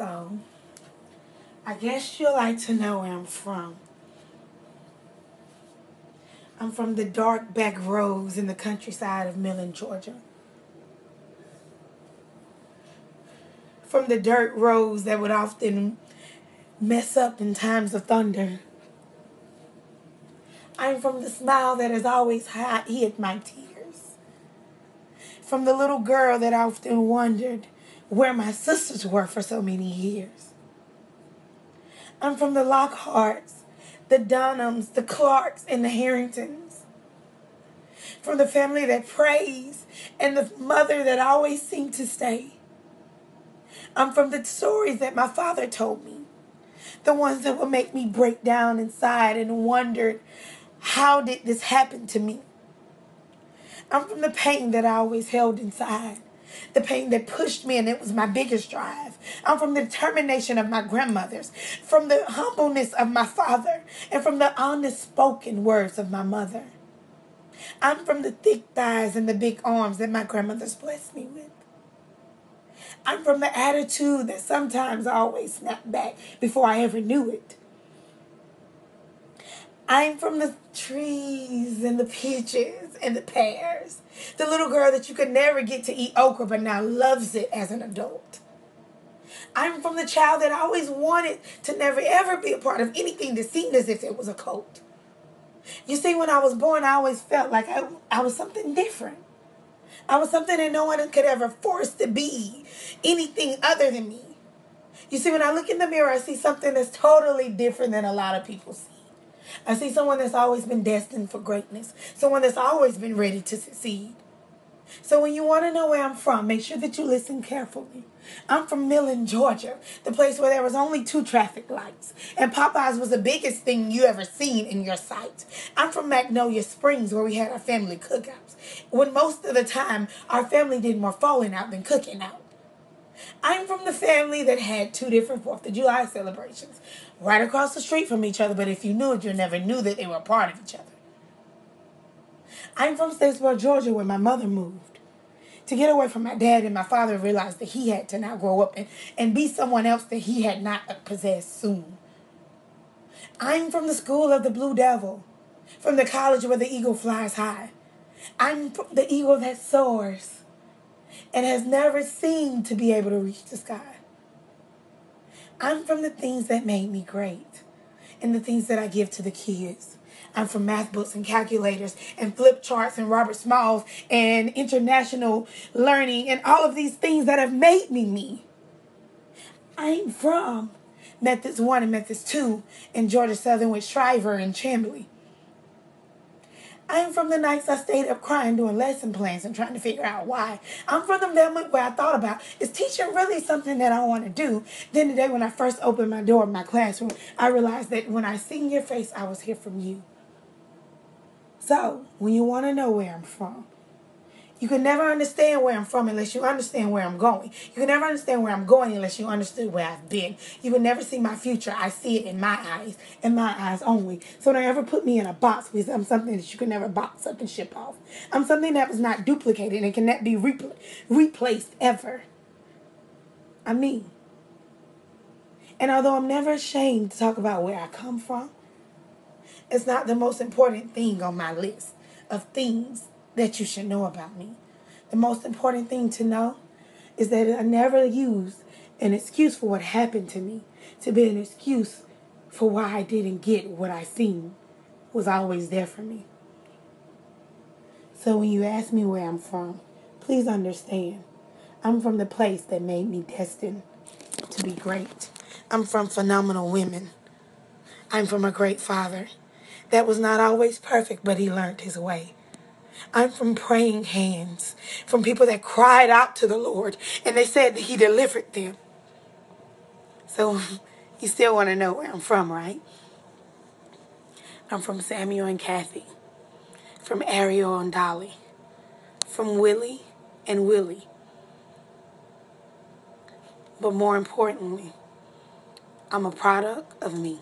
So, I guess you'd like to know where I'm from. I'm from the dark back roads in the countryside of Millen, Georgia. From the dirt roads that would often mess up in times of thunder. I'm from the smile that has always hid my tears. From the little girl that often wondered where my sisters were for so many years. I'm from the Lockharts, the Dunhams, the Clarks, and the Harringtons. From the family that prays and the mother that always seemed to stay. I'm from the stories that my father told me. The ones that would make me break down inside and wondered, how did this happen to me? I'm from the pain that I always held inside. The pain that pushed me, and it was my biggest drive. I'm from the determination of my grandmothers, from the humbleness of my father, and from the honest spoken words of my mother. I'm from the thick thighs and the big arms that my grandmothers blessed me with. I'm from the attitude that sometimes I always snapped back before I ever knew it. I'm from the trees and the peaches and the pears. The little girl that you could never get to eat okra but now loves it as an adult. I'm from the child that always wanted to never ever be a part of anything that seemed as if it was a cult. You see, when I was born, I always felt like I was something different. I was something that no one could ever force to be anything other than me. You see, when I look in the mirror, I see something that's totally different than a lot of people see. I see someone that's always been destined for greatness. Someone that's always been ready to succeed. So when you want to know where I'm from, make sure that you listen carefully. I'm from Millen, Georgia, the place where there was only 2 traffic lights. And Popeyes was the biggest thing you ever seen in your sight. I'm from Magnolia Springs, where we had our family cookouts. When most of the time, our family did more falling out than cooking out. I'm from the family that had 2 different 4th of July celebrations right across the street from each other, but if you knew it, you never knew that they were a part of each other. I'm from Statesboro, Georgia, where my mother moved. To get away from my dad, and my father realized that he had to now grow up and be someone else that he had not possessed soon. I'm from the school of the Blue Devil, from the college where the eagle flies high. I'm from the eagle that soars and has never seemed to be able to reach the sky. I'm from the things that made me great and the things that I give to the kids. I'm from math books and calculators and flip charts and Robert Smalls and international learning and all of these things that have made me me. I'm from Methods 1 and Methods 2 in Georgia Southern with Shriver and Chambly. I'm from the nights I stayed up crying doing lesson plans and trying to figure out why. I'm from the moment where I thought about, is teaching really something that I want to do? Then the day when I first opened my door in my classroom, I realized that when I seen your face, I was here from you. So, when you want to know where I'm from, you can never understand where I'm from unless you understand where I'm going. You can never understand where I'm going unless you understood where I've been. You will never see my future. I see it in my eyes only. So don't ever put me in a box because I'm something that you can never box up and ship off. I'm something that was not duplicated and cannot be replaced ever. I'm me. And although I'm never ashamed to talk about where I come from, it's not the most important thing on my list of things that you should know about me. The most important thing to know is that I never used an excuse for what happened to me to be an excuse for why I didn't get what I seen was always there for me. So when you ask me where I'm from, please understand, I'm from the place that made me destined to be great. I'm from phenomenal women. I'm from a great father that was not always perfect, but he learned his way. I'm from praying hands, from people that cried out to the Lord, and they said that he delivered them. So you still want to know where I'm from, right? I'm from Samuel and Kathy, from Ariel and Dolly, from Willie and Willie. But more importantly, I'm a product of me.